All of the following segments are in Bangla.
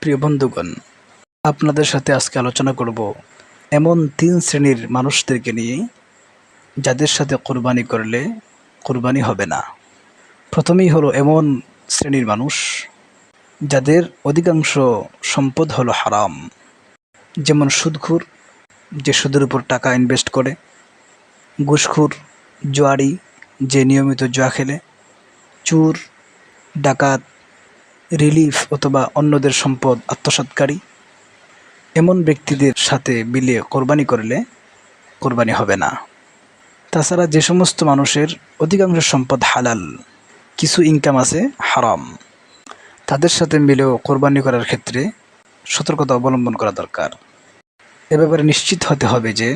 প্রিয় বন্ধুগণ, আপনাদের সাথে আজকে আলোচনা করব এমন 3 শ্রেণীর মানুষদেরকে নিয়ে যাদের সাথে কোরবানি করলে কোরবানি হবে না। প্রথমেই হলো এমন শ্রেণীর মানুষ যাদের অধিকাংশ সম্পদ হলো হারাম, যেমন সুদখোর, যে সুদের উপর টাকা ইনভেস্ট করে, ঘুষখোর, জুয়ারি, যে নিয়মিত জুয়া খেলে, চোর, ডাকাত, রিলিফ অথবা অন্যদের সম্পদ আত্মসাৎকারী। এমন ব্যক্তিদের সাথে মিলিয়ে কোরবানি করলে কোরবানি হবে না। তাছাড়া যে সমস্ত মানুষের অধিকাংশ সম্পদ হালাল, কিছু ইনকাম আছে হারাম, তাদের সাথে মিলেও কোরবানি করার ক্ষেত্রে সতর্কতা অবলম্বন করা দরকার। এ ব্যাপারে নিশ্চিত হতে হবে যে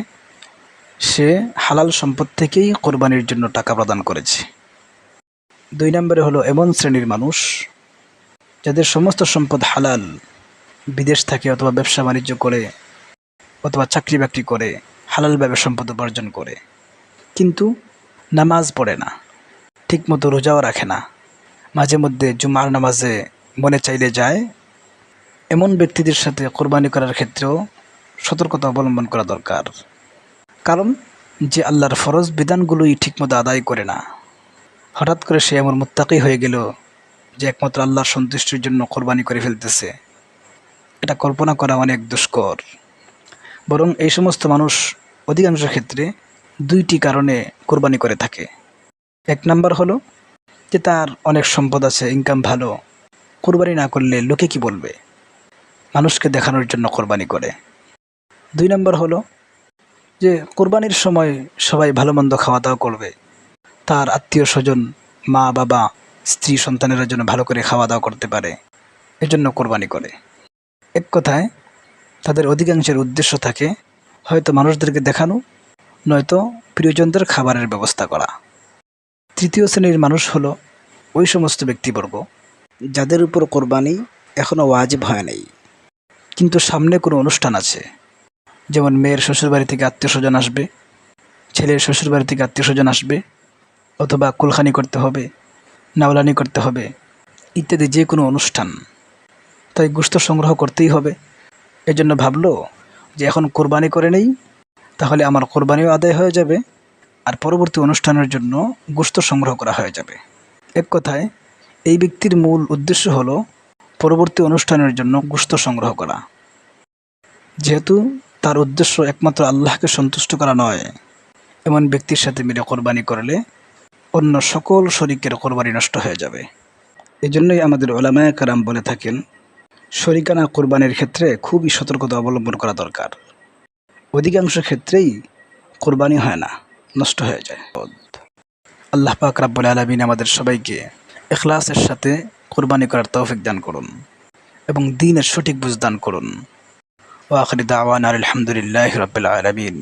সে হালাল সম্পদ থেকেই কোরবানির জন্য টাকা প্রদান করেছে। 2 নম্বরে হলো এমন শ্রেণীর মানুষ যাদের সমস্ত সম্পদ হালাল, বিদেশ থাকে অথবা ব্যবসা বাণিজ্য করে অথবা চাকরি বাকরি করে হালালভাবে সম্পদ উপার্জন করে, কিন্তু নামাজ পড়ে না, ঠিকমতো রোজাও রাখে না, মাঝে মধ্যে জুমার নামাজে মনে চাইলে যায়। এমন ব্যক্তিদের সাথে কোরবানি করার ক্ষেত্রেও সতর্কতা অবলম্বন করা দরকার। কারণ যে আল্লাহর ফরজ বিধানগুলোই ঠিকমতো আদায় করে না, হঠাৎ করে সে এমন মুত্তাকি হয়ে গেল যে একমাত্র আল্লাহর সন্তুষ্টির জন্য কোরবানি করে ফেলতেছে, এটা কল্পনা করা অনেক দুষ্কর। বরং এই সমস্ত মানুষ অধিকাংশ ক্ষেত্রে 2টি কারণে কোরবানি করে থাকে। 1 নাম্বার হলো যে তার অনেক সম্পদ আছে, ইনকাম ভালো, কোরবানি না করলে লোকে কি বলবে, মানুষকে দেখানোর জন্য কোরবানি করে। 2 নাম্বার হলো যে কোরবানির সময় সবাই ভালো মন্দ খাওয়া দাওয়া করবে, তার আত্মীয় স্বজন, মা বাবা, স্ত্রী সন্তানেরা যেন ভালো করে খাওয়া দাওয়া করতে পারে, এজন্য কোরবানি করে। এক কথায় তাদের অধিকাংশের উদ্দেশ্য থাকে হয়তো মানুষদেরকে দেখানো, নয়তো প্রিয়জনদের খাবারের ব্যবস্থা করা। 3য় শ্রেণীর মানুষ হলো ওই সমস্ত ব্যক্তিবর্গ যাদের উপর কোরবানি এখনও ওয়াজিব হয় নাই, কিন্তু সামনে কোনো অনুষ্ঠান আছে, যেমন মেয়ের শ্বশুরবাড়ি থেকে আত্মীয় স্বজন আসবে, ছেলের শ্বশুরবাড়ি থেকে আত্মীয় স্বজন আসবে, অথবা কুলখানি করতে হবে, নাওলানি করতে হবে, ইত্যাদি যে কোনো অনুষ্ঠান, তাই গোশত সংগ্রহ করতেই হবে। এজন্য ভাবলো যে এখন কোরবানি করে নেই, তাহলে আমার কোরবানিও আদায় হয়ে যাবে, আর পরবর্তী অনুষ্ঠানের জন্য গোশত সংগ্রহ করা হয়ে যাবে। এক কথায় এই ব্যক্তির মূল উদ্দেশ্য হলো পরবর্তী অনুষ্ঠানের জন্য গোশত সংগ্রহ করা। যেহেতু তার উদ্দেশ্য একমাত্র আল্লাহকে সন্তুষ্ট করা নয়, এমন ব্যক্তির সাথে মিলে কোরবানি করলে অন্য সকল শরীকের কোরবানি নষ্ট হয়ে যাবে। এজন্যই আমাদের উলামায়ে কেরাম বলে থাকেন, শরিকানা কোরবানির ক্ষেত্রে খুবই সতর্কতা অবলম্বন করা দরকার। অধিকাংশ ক্ষেত্রেই কোরবানি হয় না, নষ্ট হয়ে যায়। আল্লাহ পাক রাব্বুল আলামিন আমাদের সবাইকে ইখলাসের সাথে কোরবানি করার তৌফিক দান করুন এবং দ্বীনের সঠিক বুঝ দান করুন। ওয়া আখিরু দাওয়ানা আলহামদুলিল্লাহি রাব্বিল আলামিন।